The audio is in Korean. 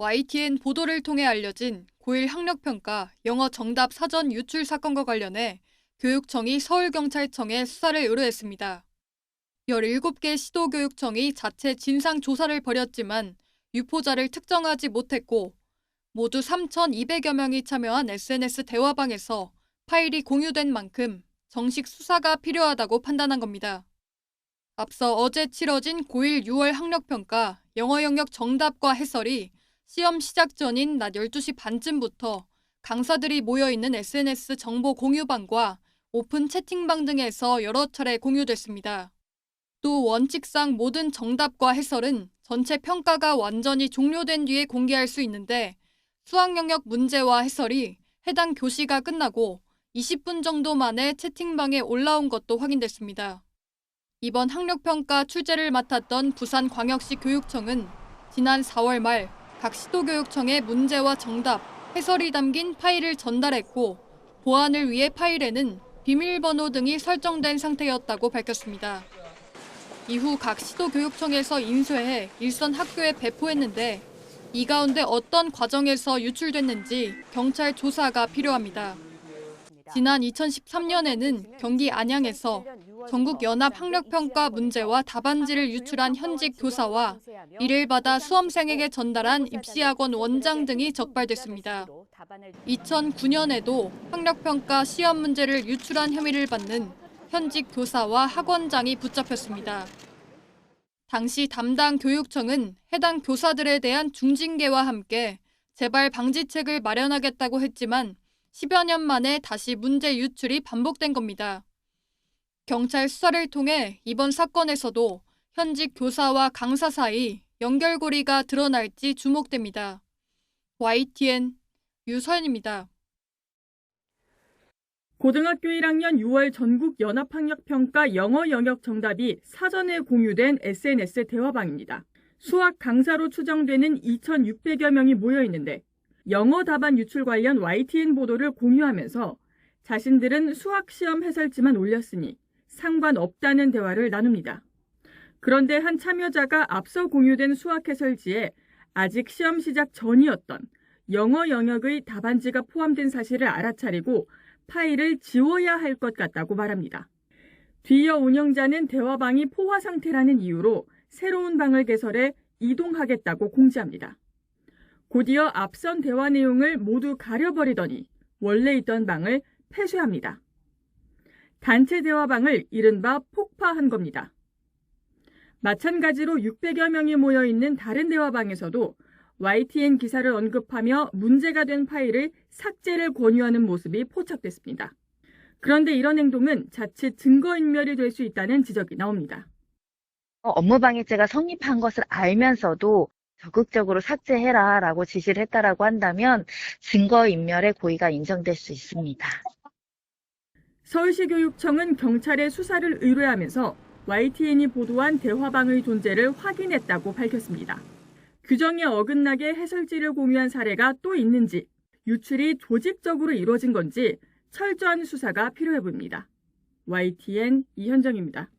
YTN 보도를 통해 알려진 고1 학력평가 영어 정답 사전 유출 사건과 관련해 교육청이 서울경찰청에 수사를 의뢰했습니다. 17개 시도교육청이 자체 진상조사를 벌였지만 유포자를 특정하지 못했고 모두 3,200여 명이 참여한 SNS 대화방에서 파일이 공유된 만큼 정식 수사가 필요하다고 판단한 겁니다. 앞서 어제 치러진 고1 6월 학력평가 영어 영역 정답과 해설이 시험 시작 전인 낮 12시 반쯤부터 강사들이 모여있는 SNS 정보 공유방과 오픈 채팅방 등에서 여러 차례 공유됐습니다. 또 원칙상 모든 정답과 해설은 전체 평가가 완전히 종료된 뒤에 공개할 수 있는데 수학 영역 문제와 해설이 해당 교시가 끝나고 20분 정도 만에 채팅방에 올라온 것도 확인됐습니다. 이번 학력평가 출제를 맡았던 부산광역시 교육청은 지난 4월 말 각 시도교육청에 문제와 정답, 해설이 담긴 파일을 전달했고 보안을 위해 파일에는 비밀번호 등이 설정된 상태였다고 밝혔습니다. 이후 각 시도교육청에서 인쇄해 일선 학교에 배포했는데 이 가운데 어떤 과정에서 유출됐는지 경찰 조사가 필요합니다. 지난 2013년에는 경기 안양에서 전국 연합 학력평가 문제와 답안지를 유출한 현직 교사와 이를 받아 수험생에게 전달한 입시학원 원장 등이 적발됐습니다. 2009년에도 학력평가 시험 문제를 유출한 혐의를 받는 현직 교사와 학원장이 붙잡혔습니다. 당시 담당 교육청은 해당 교사들에 대한 중징계와 함께 재발 방지책을 마련하겠다고 했지만 10여 년 만에 다시 문제 유출이 반복된 겁니다. 경찰 수사를 통해 이번 사건에서도 현직 교사와 강사 사이 연결고리가 드러날지 주목됩니다. YTN 유서연입니다. 고등학교 1학년 6월 전국 연합학력평가 영어 영역 정답이 사전에 공유된 SNS 대화방입니다. 수학 강사로 추정되는 2,600여 명이 모여 있는데 영어 답안 유출 관련 YTN 보도를 공유하면서 자신들은 수학시험 해설지만 올렸으니 상관없다는 대화를 나눕니다. 그런데 한 참여자가 앞서 공유된 수학 해설지에 아직 시험 시작 전이었던 영어 영역의 답안지가 포함된 사실을 알아차리고 파일을 지워야 할 것 같다고 말합니다. 뒤이어 운영자는 대화방이 포화 상태라는 이유로 새로운 방을 개설해 이동하겠다고 공지합니다. 곧이어 앞선 대화 내용을 모두 가려버리더니 원래 있던 방을 폐쇄합니다. 단체 대화방을 이른바 폭파한 겁니다. 마찬가지로 600여 명이 모여있는 다른 대화방에서도 YTN 기사를 언급하며 문제가 된 파일을 삭제를 권유하는 모습이 포착됐습니다. 그런데 이런 행동은 자칫 증거인멸이 될 수 있다는 지적이 나옵니다. 업무방해죄가 성립한 것을 알면서도 적극적으로 삭제해라라고 지시를 했다라고 한다면 증거인멸의 고의가 인정될 수 있습니다. 서울시교육청은 경찰에 수사를 의뢰하면서 YTN이 보도한 대화방의 존재를 확인했다고 밝혔습니다. 규정에 어긋나게 해설지를 공유한 사례가 또 있는지, 유출이 조직적으로 이루어진 건지 철저한 수사가 필요해 보입니다. YTN 이현정입니다.